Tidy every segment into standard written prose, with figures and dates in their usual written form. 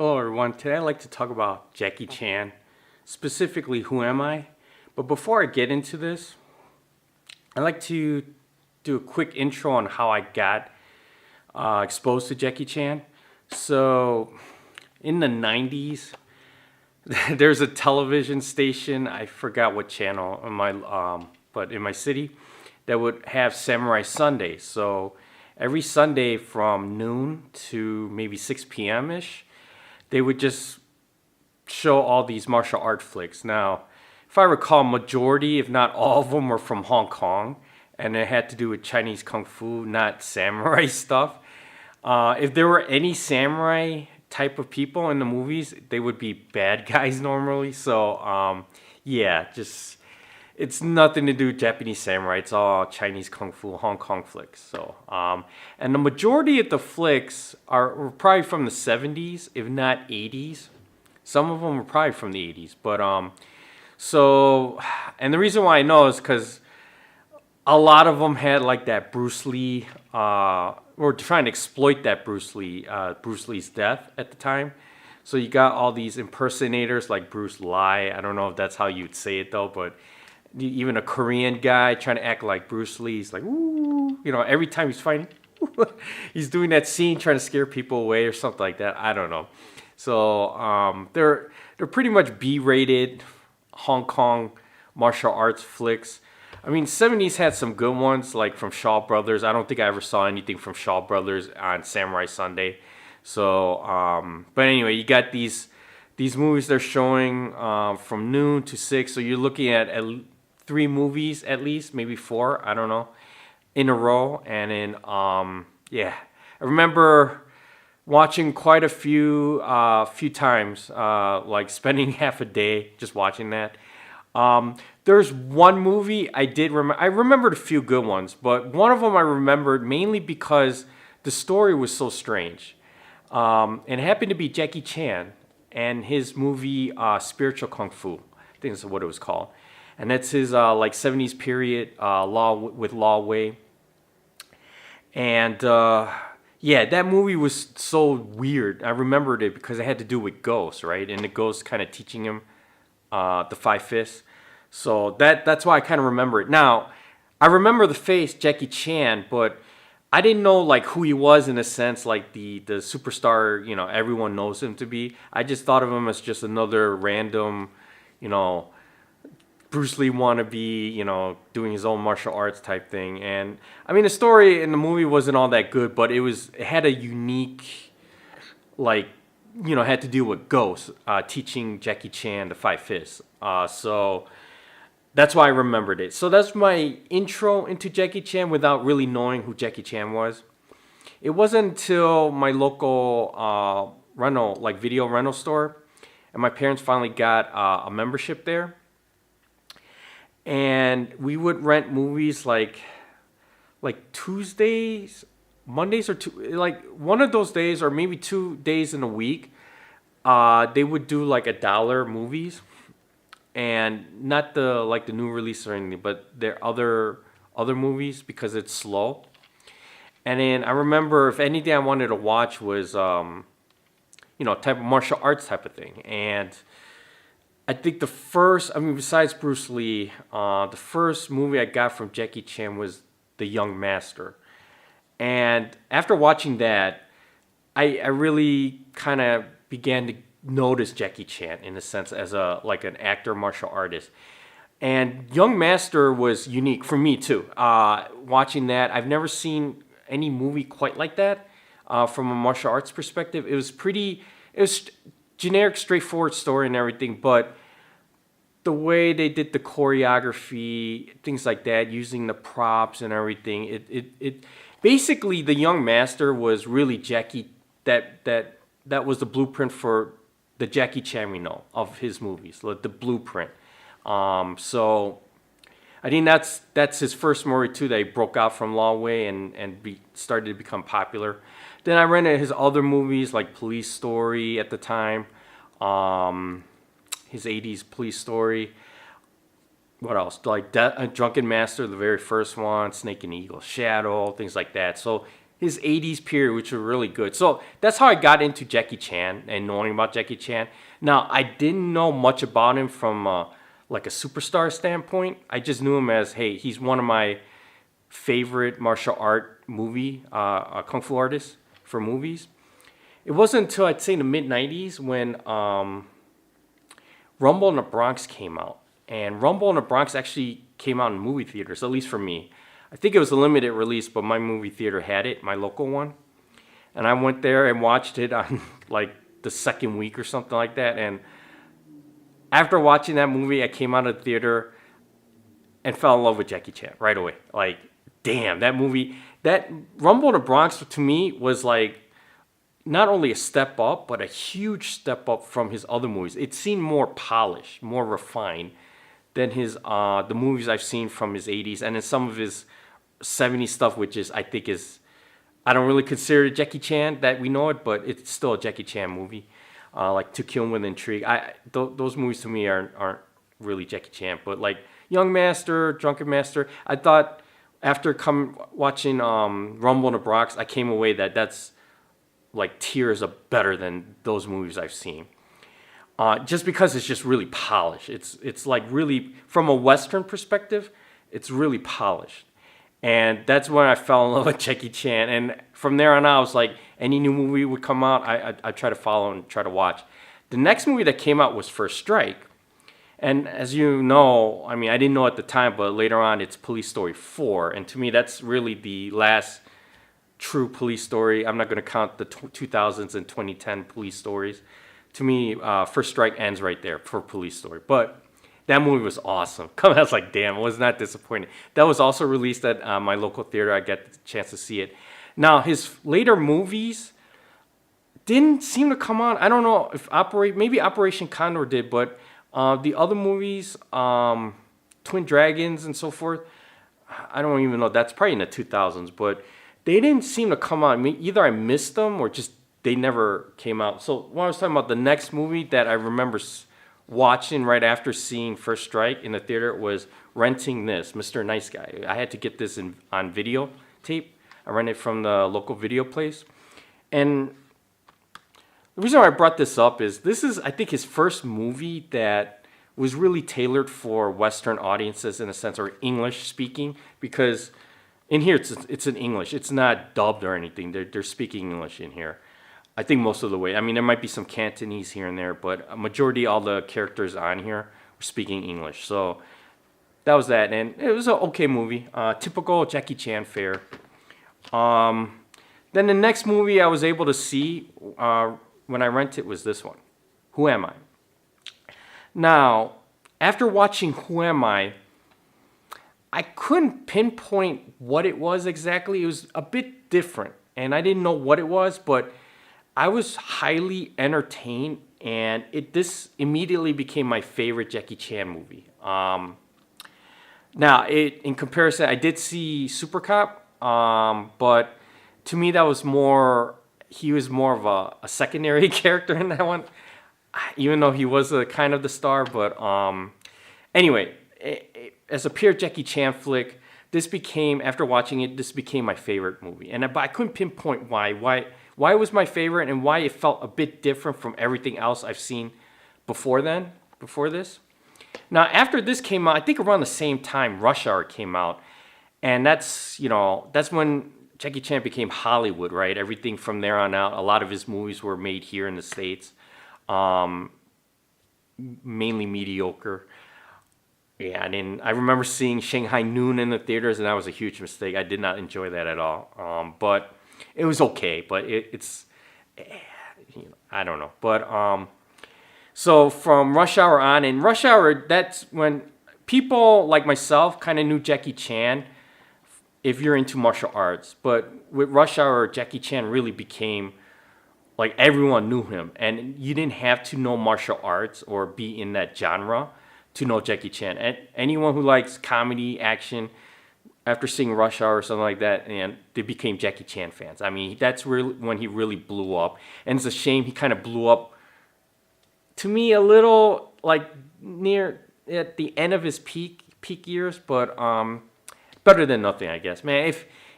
Hello, everyone. Today I'd like to talk about Jackie Chan, specifically Who Am I? But before I get into this, I'd like to do a quick intro on how I got exposed to Jackie Chan. So, in the 90s, there's a television station, I forgot what channel, but in my city, that would have Samurai Sundays. So, every Sunday from noon to maybe 6 p.m. ish, they would just show all these martial art flicks. Now, if I recall, majority, if not all of them, were from Hong Kong, and it had to do with Chinese kung fu, not samurai stuff. If there were any samurai type of people in the movies, they would be bad guys normally. So, yeah, just it's nothing to do with Japanese samurai. It's all Chinese kung fu, Hong Kong flicks. So, and the majority of the flicks were probably from the 70s, if not 80s. Some of them were probably from the 80s. But, so, and the reason why I know is because a lot of them had like that Bruce Lee, or trying to exploit that Bruce Lee's death at the time. So you got all these impersonators like Bruce Lee. I don't know if that's how you'd say it though, but even a Korean guy trying to act like Bruce Lee. He's like, ooh, every time he's fighting, he's doing that scene trying to scare people away or something like that. I don't know. So they're pretty much B-rated Hong Kong martial arts flicks. I mean, 70s had some good ones, like from Shaw Brothers. I don't think I ever saw anything from Shaw Brothers on Samurai Sunday. So, but anyway, you got these movies they're showing from noon to 6. So you're looking at 3 movies at least, maybe 4, I don't know, in a row. And then, yeah, I remember watching quite a few times, like spending half a day just watching that. There's one movie I did remember. I remembered a few good ones, but one of them I remembered mainly because the story was so strange. And it happened to be Jackie Chan and his movie Spiritual Kung Fu. I think that's what it was called. And that's his like 70s period Law Wei. And yeah, that movie was so weird. I remembered it because it had to do with ghosts, right? And the ghosts kind of teaching him the 5 fists. So that's why I kind of remember it. Now, I remember the face Jackie Chan, but I didn't know like who he was in a sense, like the superstar, everyone knows him to be. I just thought of him as just another random, Bruce Lee wannabe, doing his own martial arts type thing. And I mean, the story in the movie wasn't all that good, but it had a unique, like, had to do with ghosts teaching Jackie Chan the 5 fists. So that's why I remembered it. So that's my intro into Jackie Chan without really knowing who Jackie Chan was. It wasn't until my local video rental store, and my parents finally got a membership there. And we would rent movies like Tuesdays, Mondays, or like one of those days, or maybe 2 days in a week. They would do like $1 movies, and not the new release or anything, but their other movies because it's slow. And then I remember if anything I wanted to watch was type of martial arts type of thing. And I think besides Bruce Lee, the first movie I got from Jackie Chan was The Young Master. And after watching that, I really kind of began to notice Jackie Chan in a sense as an actor, martial artist. And Young Master was unique for me too. Watching that, I've never seen any movie quite like that from a martial arts perspective. It was generic, straightforward story and everything, but the way they did the choreography, things like that, using the props and everything, it basically The Young Master was really Jackie. That was the blueprint for the Jackie Chan we know of his movies, like the blueprint. So I think that's his first movie too. That he broke out from Law Wei and started to become popular. Then I rented his other movies like Police Story at the time, his 80s Police Story. What else? Like Drunken Master, the very first one, Snake and Eagle Shadow, things like that. So his 80s period, which were really good. So that's how I got into Jackie Chan and knowing about Jackie Chan. Now, I didn't know much about him from like a superstar standpoint. I just knew him as, hey, he's one of my favorite martial art movie, kung fu artists for movies. It wasn't until I'd say in the mid 90s when Rumble in the Bronx came out. And Rumble in the Bronx actually came out in movie theaters, at least for me. I think it was a limited release, but my movie theater had it, my local one. And I went there and watched it on like the second week or something like that. And after watching that movie, I came out of the theater and fell in love with Jackie Chan right away. Like, damn, that movie, that Rumble in the Bronx to me was like not only a step up, but a huge step up from his other movies. It seemed more polished, more refined than his the movies I've seen from his 80s and then some of his 70s stuff, which is I think is I don't really consider it Jackie Chan that we know it, but it's still a Jackie Chan movie, like To Kill with Intrigue. Those movies to me aren't really Jackie Chan, but like Young Master, Drunken Master, I thought after watching Rumble in the Bronx, I came away that's like tiers of better than those movies I've seen. Just because it's just really polished. It's like really, from a Western perspective, it's really polished. And that's when I fell in love with Jackie Chan. And from there on out, I was like, any new movie would come out, I try to follow and try to watch. The next movie that came out was First Strike. And as you know, I mean, I didn't know at the time, but later on, it's Police Story 4. And to me, that's really the last true police story. I'm not going to count the 2000s and 2010 police stories. To me, First Strike ends right there for Police Story. But that movie was awesome. I was like, damn, I was not disappointed. That was also released at my local theater. I got the chance to see it. Now, his later movies didn't seem to come on. I don't know if maybe Operation Condor did, but the other movies, Twin Dragons and so forth, I don't even know. That's probably in the 2000s, but they didn't seem to come out. I mean, either I missed them or just they never came out. So when I was talking about the next movie that I remember watching right after seeing First Strike in the theater was renting this, Mr. Nice Guy. I had to get this on video tape. I rented it from the local video place. And the reason why I brought this up is this is, I think, his first movie that was really tailored for Western audiences in a sense, or English speaking, because in here it's in English. It's not dubbed or anything. They're speaking English in here. I think most of the way. I mean, there might be some Cantonese here and there, but a majority all the characters on here were speaking English. So that was that, and it was an okay movie. Typical Jackie Chan fare. Then the next movie I was able to see when I rented was this one, Who Am I? Now, after watching Who Am I couldn't pinpoint what it was exactly. It was a bit different, and I didn't know what it was, but I was highly entertained, and this immediately became my favorite Jackie Chan movie. Now, in comparison, I did see Super Cop, but to me that was he was more of a secondary character in that one, even though he was kind of the star. But anyway, as a pure Jackie Chan flick, after watching it, this became my favorite movie. And I couldn't pinpoint why it was my favorite and why it felt a bit different from everything else I've seen before this. Now, after this came out, I think around the same time, Rush Hour came out. And that's when Jackie Chan became Hollywood, right? Everything from there on out, a lot of his movies were made here in the States. Mainly mediocre. Yeah, and I remember seeing Shanghai Noon in the theaters, and that was a huge mistake. I did not enjoy that at all. But it was okay. But it's I don't know. But so from Rush Hour on, and Rush Hour, that's when people like myself kind of knew Jackie Chan if you're into martial arts. But with Rush Hour, Jackie Chan really became, like, everyone knew him. And you didn't have to know martial arts or be in that genre to know Jackie Chan. And anyone who likes comedy, action, after seeing Rush Hour or something like that, and they became Jackie Chan fans. I mean, that's really when he really blew up. And it's a shame he kind of blew up, to me, a little like near at the end of his peak years, but better than nothing, I guess. Man,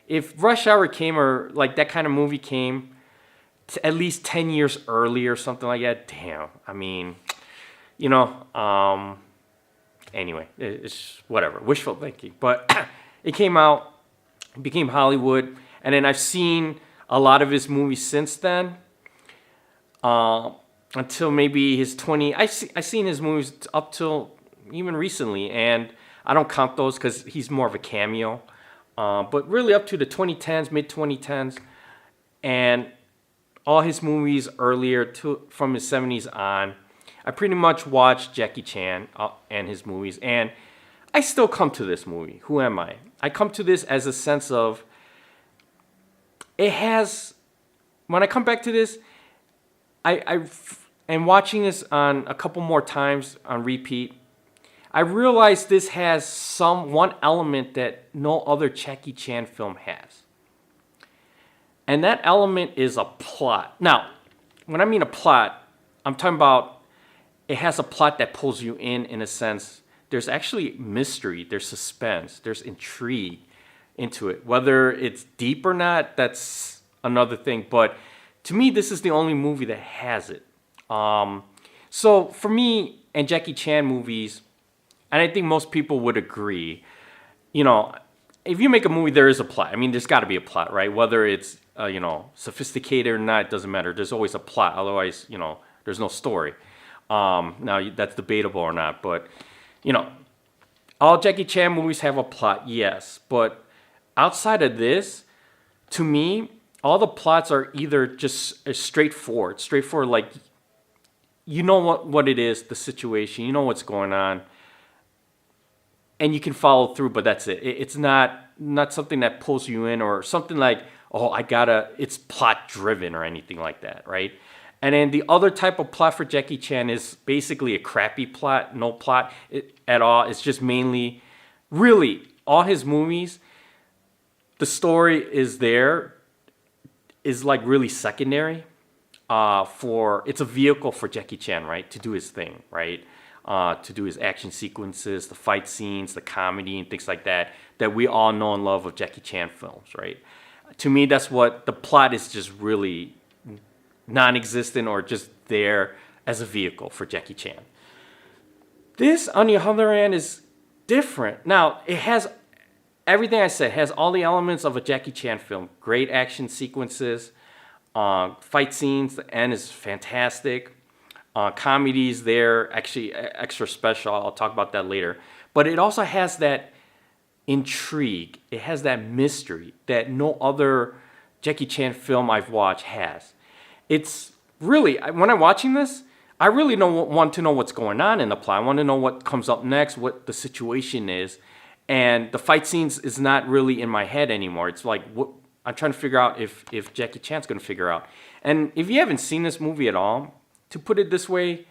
if Rush Hour came or like that kind of movie came at least 10 years earlier or something like that, damn. I mean, you know, anyway, it's whatever, wishful thinking. But it came out, became Hollywood, and then I've seen a lot of his movies since then. Until maybe his 20, I seen his movies up till even recently, and I don't count those because he's more of a cameo. But really up to the 2010s, mid 2010s, and all his movies earlier from his 70s on, I pretty much watched Jackie Chan and his movies, and I still come to this movie. Who am I? I come to this as a sense of, it has, when I come back to this, and watching this on a couple more times on repeat, I realized this has one element that no other Jackie Chan film has. And that element is a plot. Now, when I mean a plot, I'm talking about it has a plot that pulls you in a sense. There's actually mystery, there's suspense, there's intrigue into it. Whether it's deep or not, that's another thing. But to me, this is the only movie that has it. So for me, and Jackie Chan movies, and I think most people would agree, you know, if you make a movie, there is a plot. I mean, there's got to be a plot, right? Whether it's, you know, sophisticated or not, it doesn't matter. There's always a plot. Otherwise, you know, there's no story. Now, that's debatable or not. But, you know, all Jackie Chan movies have a plot, yes. But outside of this, to me, all the plots are either just straightforward, like, you know what it is, the situation, you know what's going on, and you can follow through, but that's it. It's not something that pulls you in or something like, oh, it's plot driven or anything like that, right? And then the other type of plot for Jackie Chan is basically a crappy plot, no plot at all. It's just mainly, really, all his movies, the story is like really secondary. It's a vehicle for Jackie Chan, right, to do his thing, right, to do his action sequences, the fight scenes, the comedy, and things like that we all know and love of Jackie Chan films, right? To me, that's what the plot is, just really non-existent or just there as a vehicle for Jackie Chan. This, on the other hand, is different. Now, it has everything I said, has all the elements of a Jackie Chan film. Great action sequences, fight scenes, the end is fantastic. Comedies there, actually extra special. I'll talk about that later. But it also has that intrigue. It has that mystery that no other Jackie Chan film I've watched has. It's really, when I'm watching this, I really want to know what's going on in the plot. I want to know what comes up next, what the situation is. And the fight scenes is not really in my head anymore. It's like, I'm trying to figure out if Jackie Chan's going to figure out. And if you haven't seen this movie at all, to put it this way,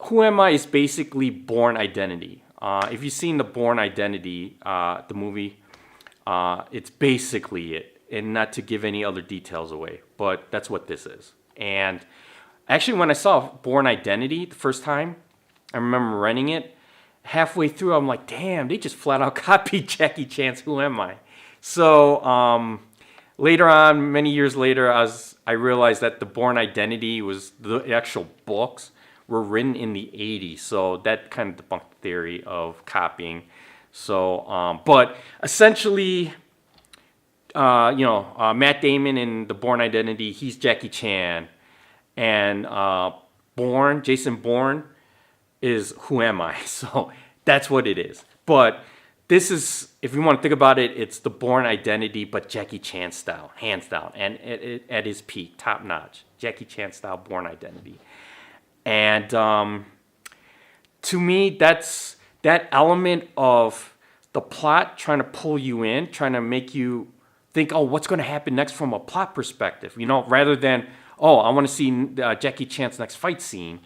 Who Am I is basically Bourne Identity. If you've seen the Bourne Identity, the movie, it's basically it. And not to give any other details away, but that's what this is. And actually, when I saw Bourne Identity the first time, I remember renting it. Halfway through, I'm like, damn, they just flat out copied Jackie Chan's Who Am I? So later on, many years later, I realized that the Bourne Identity was the actual books were written in the 80s. So that kind of debunked the theory of copying. So, but essentially, Matt Damon in the Bourne Identity, he's Jackie Chan. And Jason Bourne is Who Am I? So that's what it is. But this is, if you want to think about it, it's the Bourne Identity, but Jackie Chan style, hands down. And at his peak, top notch. Jackie Chan style Bourne Identity. And to me, that's that element of the plot trying to pull you in, trying to make you think, oh, what's going to happen next from a plot perspective, you know, rather than, oh, I want to see Jackie Chan's next fight scene.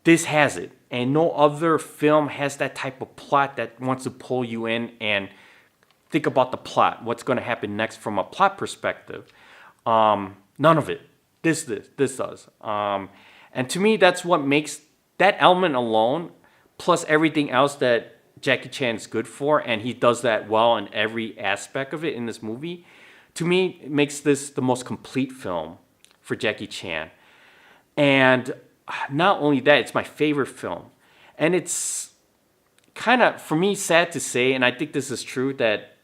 This has it. And no other film has that type of plot that wants to pull you in and think about the plot, what's going to happen next from a plot perspective. None of it. This does. And to me, that's what makes that element alone, plus everything else that Jackie Chan is good for, and he does that well in every aspect of it in this movie, to me, it makes this the most complete film for Jackie Chan. And not only that, it's my favorite film. And it's kind of, for me, sad to say, and I think this is true, that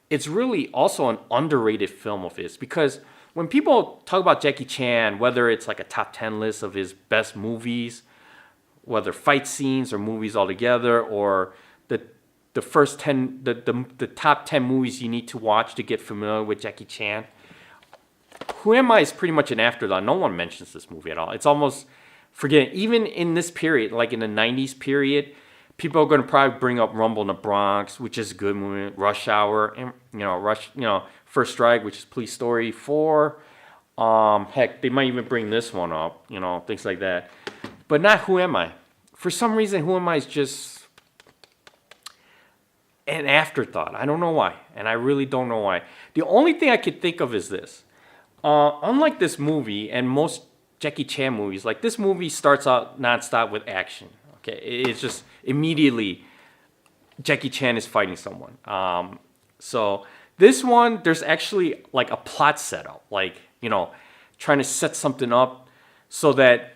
it's really also an underrated film of his. Because when people talk about Jackie Chan, whether it's like a top 10 list of his best movies, whether fight scenes or movies altogether, or the first 10, the top 10 movies you need to watch to get familiar with Jackie Chan, Who Am I is pretty much an afterthought. No one mentions this movie at all. It's almost forgetting. Even in this period, like in the 90s period, people are going to probably bring up Rumble in the Bronx, which is a good movie, Rush Hour, and First Strike, which is Police Story 4. Heck, they might even bring this one up, things like that. But not Who Am I. For some reason, Who Am I is just an afterthought. I don't know why, and I really don't know why. The only thing I could think of is this. Unlike this movie and most Jackie Chan movies, like this movie starts out nonstop with action. Okay, it's just immediately Jackie Chan is fighting someone. So this one, there's actually like a plot setup, like trying to set something up so that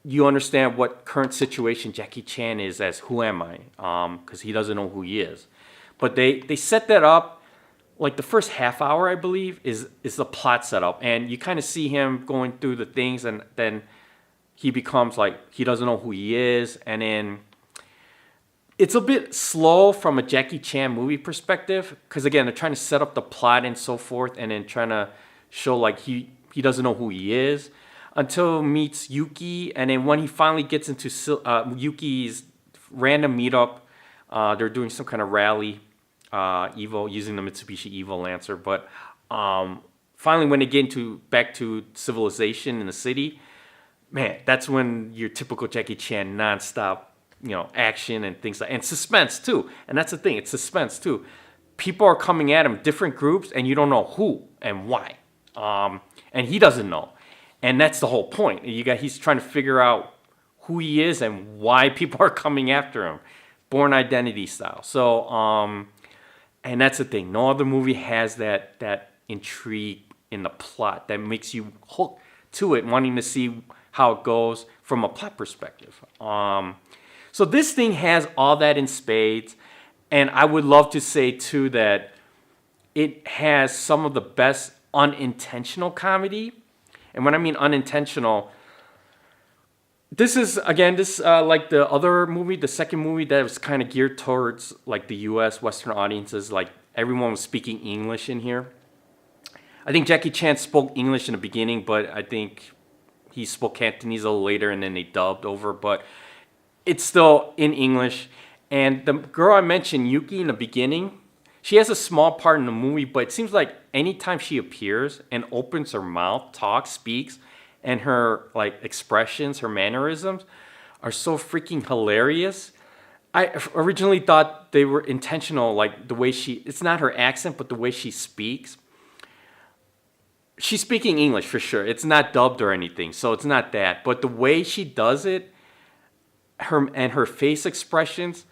you understand what current situation Jackie Chan is as Who Am I, because he doesn't know who he is. But they set that up, like the first half hour, I believe, is the plot setup. And you kind of see him going through the things, and then he becomes like, he doesn't know who he is. And then it's a bit slow from a Jackie Chan movie perspective, because again, they're trying to set up the plot and so forth, and then trying to show like he doesn't know who he is, until he meets Yuki. And then when he finally gets into Yuki's random meetup, they're doing some kind of rally, Evo, using the Mitsubishi Evo Lancer. But finally, when they get back to civilization in the city, man, that's when your typical Jackie Chan nonstop, action and things and suspense too. And that's the thing, it's suspense too. People are coming at him, different groups, and you don't know who and why. And he doesn't know. And that's the whole point. He's trying to figure out who he is and why people are coming after him. Born Identity style. So, and that's the thing. No other movie has that intrigue in the plot that makes you hooked to it, wanting to see how it goes from a plot perspective. So this thing has all that in spades. And I would love to say, too, that it has some of the best unintentional comedy. And when I mean unintentional, this is, again, like the other movie, the second movie that was kind of geared towards like the U.S. Western audiences, like everyone was speaking English in here. I think Jackie Chan spoke English in the beginning, but I think he spoke Cantonese a little later, and then they dubbed over. But it's still in English. And the girl I mentioned, Yuki, in the beginning, she has a small part in the movie, but it seems like anytime she appears and opens her mouth, talks, speaks, and her like expressions, her mannerisms are so freaking hilarious. I originally thought they were intentional, like the way it's not her accent, but the way she speaks. She's speaking English for sure. It's not dubbed or anything, so it's not that. But the way she does it, her face expressions,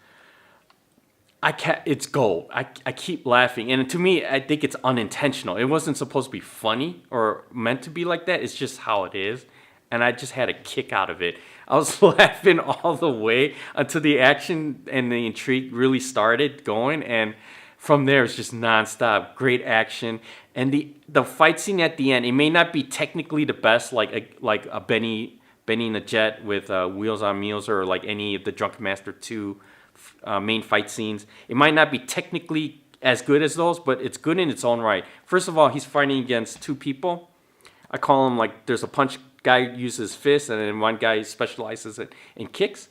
it's gold. I keep laughing. And to me, I think it's unintentional. It wasn't supposed to be funny or meant to be like that. It's just how it is. And I just had a kick out of it. I was laughing all the way until the action and the intrigue really started going. And from there, it's just nonstop. Great action. And the fight scene at the end, it may not be technically the best, like a Benny and the Jet with Wheels on Meals, or like any of the Drunken Master 2 main fight scenes. It might not be technically as good as those, but it's good in its own right. First of all, he's fighting against two people. I call him, like, there's a punch guy who uses fists, and then one guy specializes in kicks.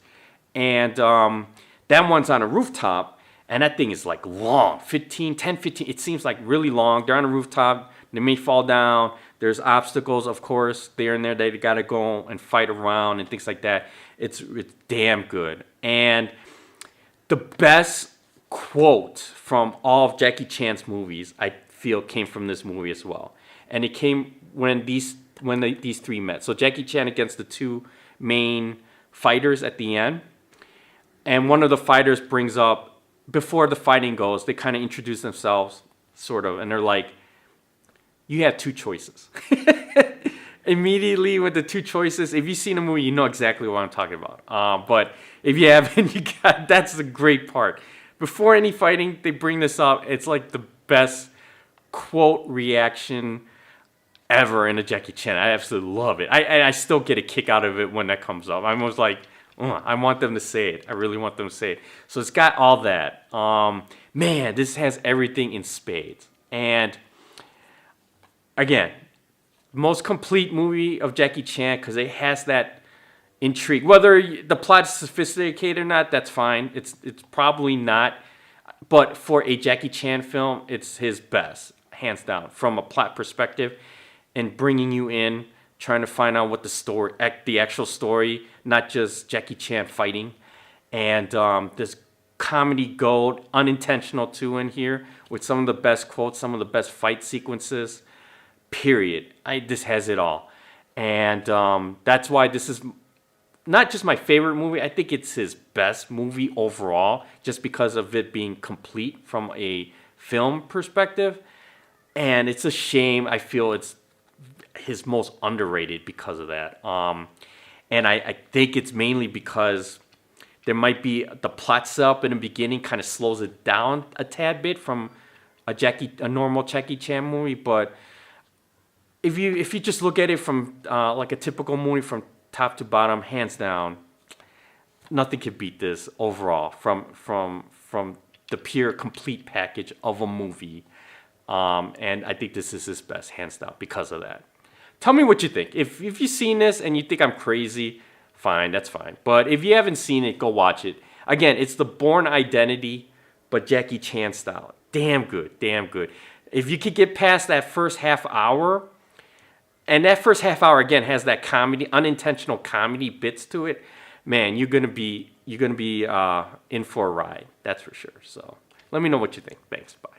And that one's on a rooftop, and that thing is like long, 10, 15, it seems like really long. They're on a rooftop, they may fall down. There's obstacles, of course, there and there. They got to go and fight around and things like that. It's damn good. And the best quote from all of Jackie Chan's movies, I feel, came from this movie as well. And it came when these three met. So Jackie Chan against the two main fighters at the end. And one of the fighters brings up, before the fighting goes, they kind of introduce themselves, sort of, and they're like, you have two choices. Immediately with the two choices, if you've seen a movie, you know exactly what I'm talking about. But if you haven't, that's the great part. Before any fighting, they bring this up. It's like the best quote reaction ever in a Jackie Chan. I absolutely love it. I still get a kick out of it when that comes up. I'm almost like, I want them to say it. I really want them to say it. So it's got all that. Man, this has everything in spades. And again, most complete movie of Jackie Chan because it has that intrigue. Whether the plot is sophisticated or not, that's fine. It's probably not. But for a Jackie Chan film, it's his best, hands down, from a plot perspective, and bringing you in, trying to find out what the actual story, not just Jackie Chan fighting. And there's comedy gold, unintentional too, in here, with some of the best quotes, some of the best fight sequences. Period. This has it all. And that's why this is not just my favorite movie. I think it's his best movie overall, just because of it being complete from a film perspective. And it's a shame. I feel it's his most underrated because of that. And I think it's mainly because there might be the plot setup in the beginning kind of slows it down a tad bit from a normal Jackie Chan movie. But if you just look at it from like a typical movie from top to bottom, hands down, nothing can beat this overall from the pure complete package of a movie. And I think this is his best, hands down, because of that. Tell me what you think. If you've seen this and you think I'm crazy, fine, that's fine. But if you haven't seen it, go watch it. Again, it's the Bourne Identity, but Jackie Chan style. Damn good, damn good. If you could get past that first half hour, and that first half hour again has that comedy, unintentional comedy bits to it, man, you're gonna be in for a ride. That's for sure. So let me know what you think. Thanks. Bye.